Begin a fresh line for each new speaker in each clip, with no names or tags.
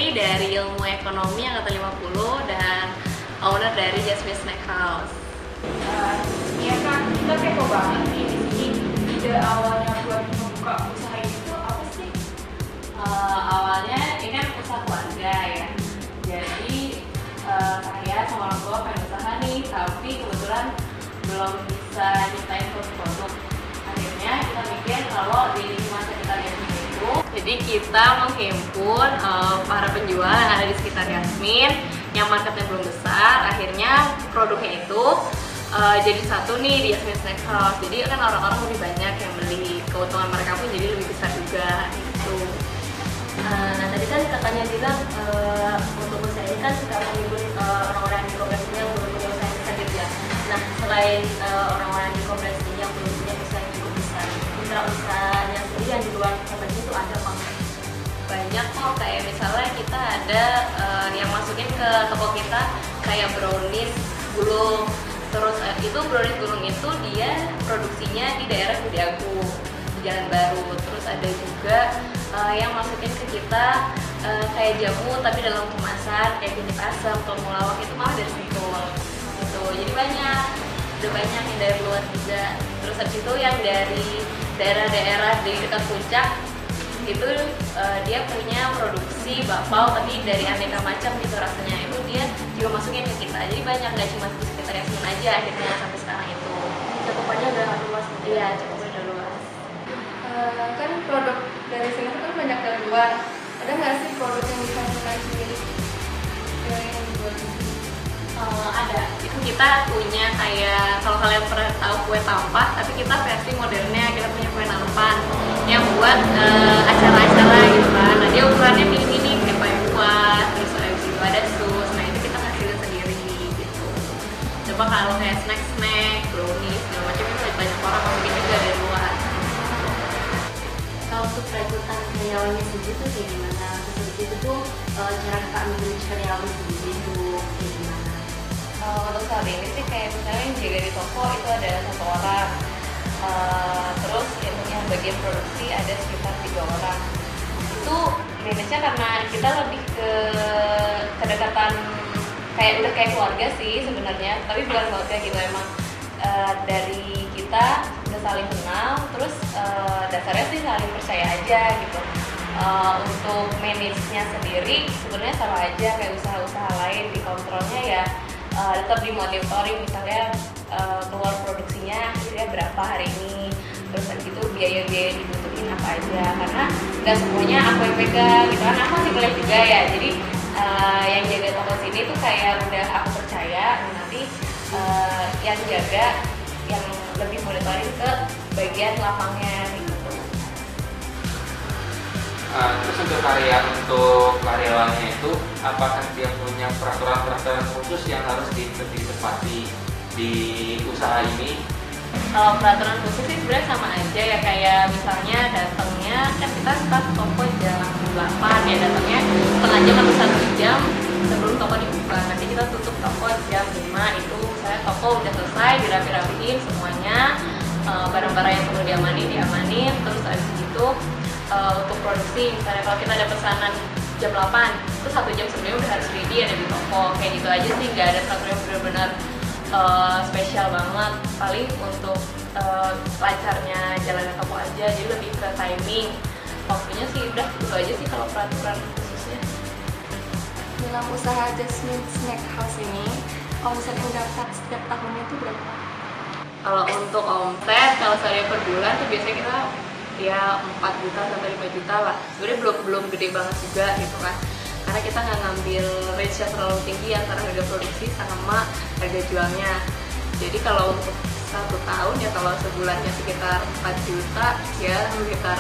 Putri dari Ilmu Ekonomi Angkatan 50 dan owner dari Jasmine Snack House.
Iya kan, kita kepo banget nih di sini. Ide awalnya buat membuka usaha itu apa sih?
Awalnya ini kan usaha keluarga ya. Jadi saya sama orang tua pengen usaha nih, tapi kebetulan belum bisa nyiptain produk. Akhirnya kita mikir kalau di masa kita Yasmin itu, jadi kita menghimpun para penjual yang ada di sekitar Yasmin yang marketnya belum besar. Akhirnya produknya itu jadi satu nih di Yasmin Snack House. Jadi kan orang-orang lebih banyak yang beli, keuntungan mereka pun jadi lebih besar juga gitu.
Nah tadi kan kakaknya bilang untuk usaha ini kan sudah menghimpun orang-orang di koperasi yang belum punya usaha yang besar gitu ya. Nah selain orang-orang di koperasi yang belum punya usaha yang cukup besar, mitra usahanya sendiri yang di luar koperasi itu ada apa?
Banyak kok, kayak misalnya kita ada yang masukin ke toko kita kayak brownies gulung. Terus itu brownies gulung itu dia produksinya di daerah Budi Agung, di Jalan Baru. Terus ada juga yang masukin ke kita kayak jamu tapi dalam kemasan kayak kunyit asam, temulawak itu malah dari Sentul gitu. Jadi banyak, udah banyak yang dari luar juga. Terus habis itu yang dari daerah-daerah di dekat puncak itu dia punya produksi bakpao tapi dari aneka macam gitu rasanya, itu dia juga masukin ke kita. Jadi banyak, nggak cuma di sekitar Yasmin aja akhirnya sampai sekarang itu.
Cakupannya udah luas.
Iya, cakupannya udah luas.
Kan produk dari sini kan banyak dari luar. Ada nggak sih produk yang bisa kita sendiri yang dibuat di sini?
Ada. Itu kita punya kayak, kalau kalian pernah tahu kue tampah, tapi kita versi modernnya, kita punya kue nampan yang buat acara-acara gitu kan. Nah dia ukurannya mini-mini kayak kue buah, terus habis itu ada sus. Nah itu kita hasilin sendiri gitu. Coba kalau kayak snack-snack, brownies, segala macam itu banyak orang masukin juga dari luar.
Kalau untuk perekrutan karyawannya sendiri tuh kayak gimana? Terus itu tuh cara kakak memilih karyawan sendiri tuh kayak gimana?
Untuk saat ini sih kayak misalnya yang jaga di toko itu ada 1 orang, terus yang bagian produksi ada sekitar 3 orang. Itu manage-nya karena kita lebih ke kedekatan, kayak udah kayak keluarga sih sebenarnya, tapi bukan keluarga gitu emang. Dari kita udah saling kenal, terus dasarnya sih saling percaya aja gitu. Untuk manage-nya sendiri sebenarnya sama aja kayak usaha-usaha lain, di kontrolnya ya tetap dimonitoring, misalnya keluar produksinya akhirnya berapa hari ini, terus gitu biaya-biaya dibutuhin apa aja, karena nggak semuanya aku yang pegang gitu kan, aku masih kuliah juga ya. Jadi yang jaga toko sini tuh kayak udah aku percaya, nanti yang jaga yang lebih monitoring ke bagian lapangnya gitu.
Terus untuk karyawannya itu, apakah dia punya peraturan khusus yang harus ditepati di usaha ini?
Kalau peraturan khusus sih sebenarnya sama aja ya, kayak misalnya datangnya kan kita start toko jam 8 ya, datangnya setengah jam atau 1 jam sebelum toko dibuka. Nanti kita tutup toko jam 5, itu misalnya toko udah selesai, dirapi-rapiin semuanya, barang-barang yang perlu diamanin, terus habis itu untuk produksi, misalnya kalau kita ada pesanan jam 8, itu 1 jam sebelumnya udah harus ready ada di toko. Kayak gitu aja sih, nggak ada peraturan yang benar-benar spesial banget. Paling untuk lancarnya jalannya toko aja, jadi lebih ke timing waktunya sih, udah itu aja sih kalau peraturan khususnya.
Dalam usaha Jasmine Snack House ini, omset yang dapat setiap tahunnya itu berapa?
Kalau untuk omset, kalau sehari per bulan tuh biasanya kita ya 4 juta sampai 5 juta lah. Sebenarnya belum gede banget juga gitu kan, karena kita nggak ngambil range yang terlalu tinggi antara harga produksi sama harga jualnya. Jadi kalau untuk 1 tahun ya, kalau sebulannya sekitar 4 juta ya, sekitar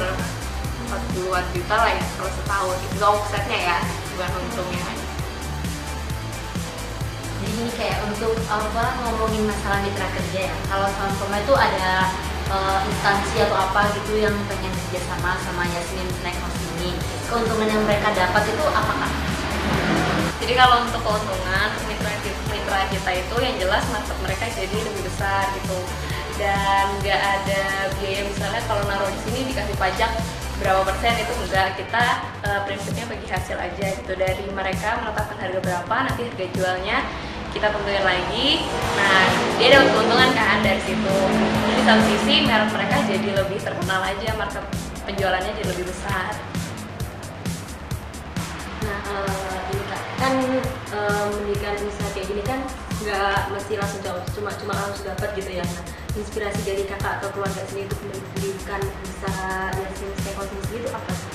40-an juta lah ya kalau setahun. Itu omsetnya ya, bukan untungnya.
Jadi ini kayak untuk ngomongin masalah mitra kerja ya. Kalau sama itu ada instansi atau apa gitu yang pengen kerjasama sama Jasmine Snack House ini, keuntungan yang mereka dapat itu apakah?
Jadi kalau untuk keuntungan mitra kita itu yang jelas market mereka jadi lebih besar gitu, dan nggak ada biaya, misalnya kalau naruh di sini dikasih pajak berapa persen itu enggak, kita prinsipnya bagi hasil aja gitu. Dari mereka menetapkan harga berapa, nanti harga jualnya kita tentuin lagi. Nah, dia dapat keuntungan kan dari situ. Jadi di satu sisi merek mereka jadi lebih terkenal aja, market penjualannya jadi lebih besar.
Nah, ini Kak, kan mendirikan usaha kayak gini kan nggak mesti langsung cuma langsung dapat gitu ya. Nah, inspirasi dari kakak atau keluarga sendiri untuk mendirikan usaha Yasmin Steakhouse sendiri itu apa sih?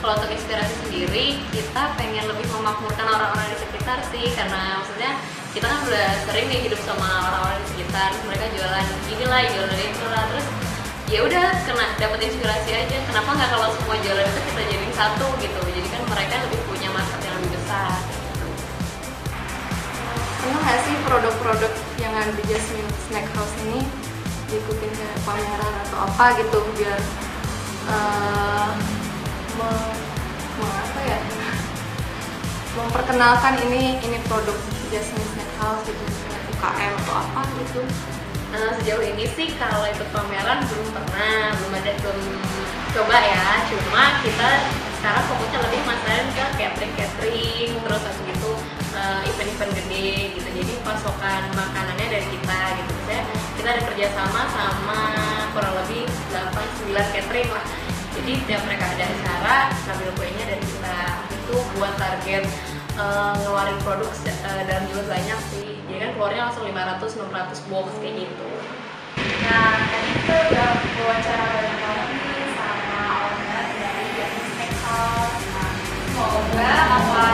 Kalau untuk inspirasi sendiri, kita pengen lebih memakmurkan orang-orang di sekitar sih, karena maksudnya kita kan udah sering nih hidup sama orang-orang di sekitar, mereka jualan inilah, jualan itulah, terus ya udah kena dapat inspirasi aja. Kenapa nggak kalau semua jualan itu kita jadiin satu gitu? Jadi kan mereka lebih punya market yang lebih besar.
Pernah nggak sih produk-produk yang ada di Yasmin Steakhouse ini diikutin ke pameran atau apa gitu biar memperkenalkan ini produk Yasmin Steakhouse gitu, UKM atau apa gitu?
Sejauh ini sih kalau ikut pameran belum pernah, belum coba ya. Cuma kita sekarang fokusnya lebih masalah ke catering, terus habis itu event-event gede gitu. Jadi pasokan makanannya dari kita gitu. Misalnya kita ada kerjasama sama kurang lebih 8-9 catering lah. Jadi tiap mereka ada acara, ngambil kuenya dari kita. Itu buat target ngeluarin produk dalam jumlah banyak sih. Jadi kan keluarnya langsung 500-600 box kayak gitu.
Nah, tadi kita udah wawancara banyak banget nih sama owner dari Yasmin Steakhouse. Nah, semoga apa